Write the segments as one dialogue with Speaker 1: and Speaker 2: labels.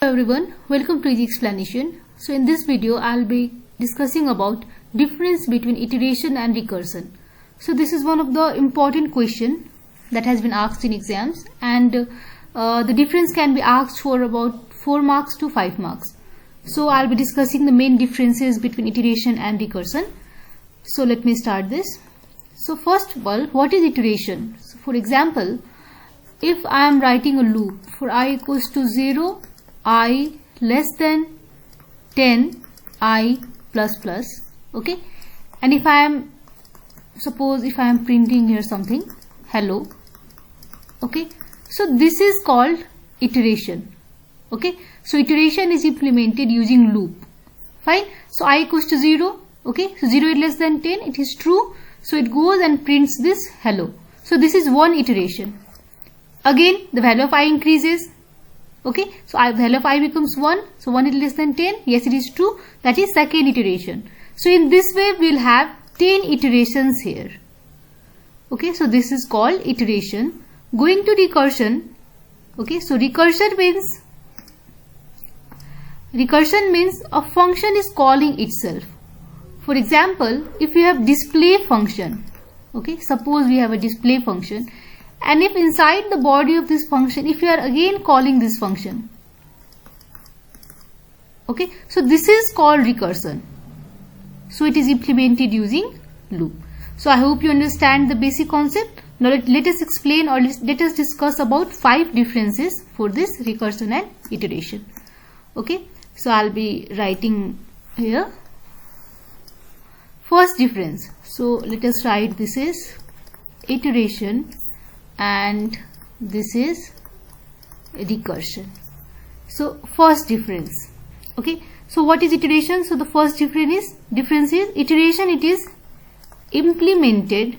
Speaker 1: everyone, welcome to Easy Explanation. So in this video I'll be discussing about difference between iteration and recursion. So this is one of the important question that has been asked in exams, and the difference can be asked for about 4 marks to 5 marks. So I'll be discussing the main differences between iteration and recursion. So let me start this. So first of all, what is iteration? So for example, if I am writing a loop for I equals to 0, I less than 10, I plus plus, okay, and if I am, suppose if I am printing here something, hello, okay, so this is called iteration, okay. So iteration is implemented using loop, fine. So I equals to 0, okay, so 0 is less than 10, it is true, so it goes and prints this hello. So this is one iteration. Again the value of I increases, okay, so value of I becomes 1, so 1 is less than 10, yes it is true, that is second iteration. So in this way we will have 10 iterations here, okay, so this is called iteration. Going to recursion, okay, so recursion means a function is calling itself. For example, if you have display function, okay, suppose we have a display function, and if inside the body of this function, if you are again calling this function, okay, so this is called recursion. So it is implemented using loop. So I hope you understand the basic concept. Now let us explain, or let us discuss about 5 differences for this recursion and iteration, okay. So I'll be writing here first difference. So let us write, this is iteration and this is recursion. So first difference, okay, so what is iteration? So the first difference is iteration, it is implemented,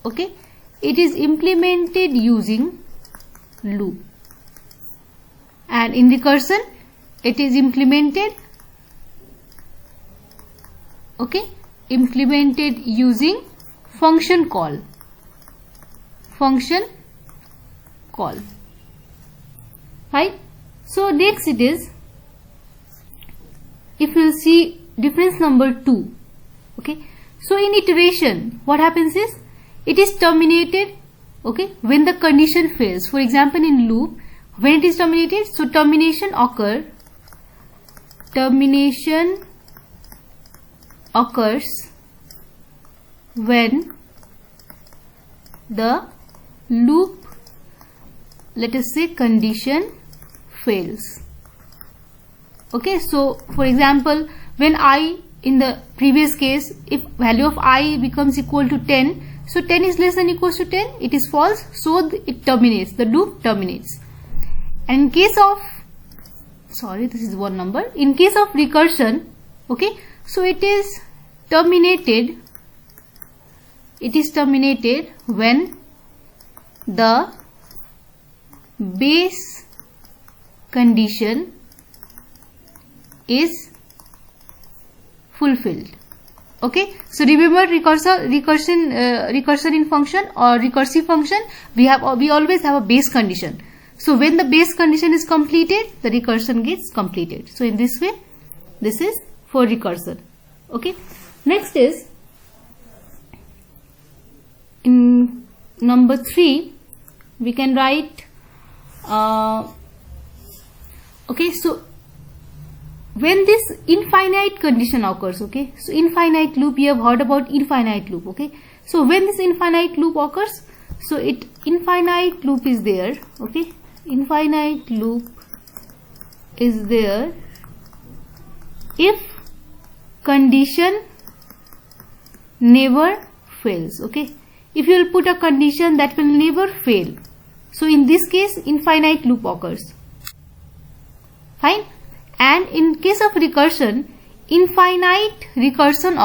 Speaker 1: okay, it is implemented using loop, and in recursion it is implemented, okay, implemented using function call, right. So next it is, if you see difference number 2, okay, so in iteration what happens is it is terminated, okay, when the condition fails. For example, in loop, when it is terminated, so termination occurs when the loop, let us say, condition fails, okay. So for example, when I, in the previous case, if value of I becomes equal to 10, so 10 is less than equals to 10, it is false, so it terminates, the loop terminates. And in case of, sorry, this is one number, in case of recursion, okay, so it is terminated when the base condition is fulfilled, okay. So remember, recursion in function or recursive function, we always have a base condition. So when the base condition is completed, the recursion gets completed. So in this way, this is for recursion, okay. Next is in number 3, we can write, okay, so when this infinite condition occurs, okay, so infinite loop, you have heard about infinite loop, okay. So when this infinite loop occurs, so infinite loop is there, okay, infinite loop is there if condition never fails, okay. If you will put a condition that will never fail, so in this case infinite loop occurs, fine. And in case of recursion, infinite recursion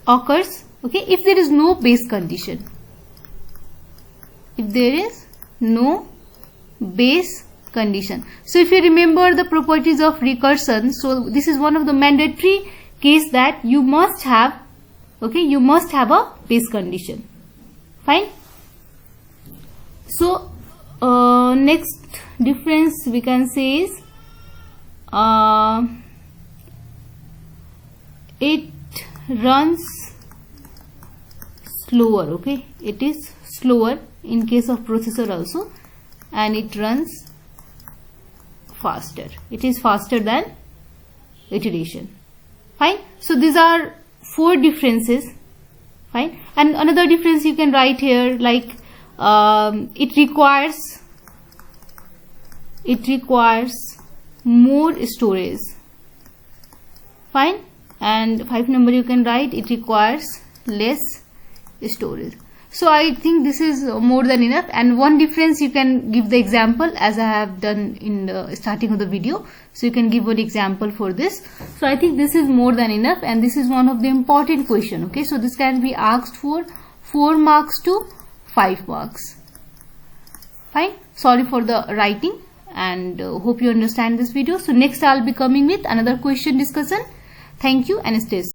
Speaker 1: occurs, okay, if there is no base condition, condition. So if you remember the properties of recursion, so this is one of the mandatory case that you must have Okay, you must have a base condition. Fine. So next difference we can say is it runs slower. Okay, it is slower in case of processor also, and it runs faster. It is faster than iteration. Fine. So these are 4 differences. Fine. And another difference you can write here, like it requires more storage. Fine. And 5 number you can write it requires less storage. So I think this is more than enough. And one difference you can give the example, as I have done in the starting of the video. So you can give one example for this. So I think this is more than enough, and this is one of the important question. Okay, so this can be asked for 4 marks to 5 marks. Fine. Sorry for the writing, and hope you understand this video. So next I'll be coming with another question discussion. Thank you and stay safe.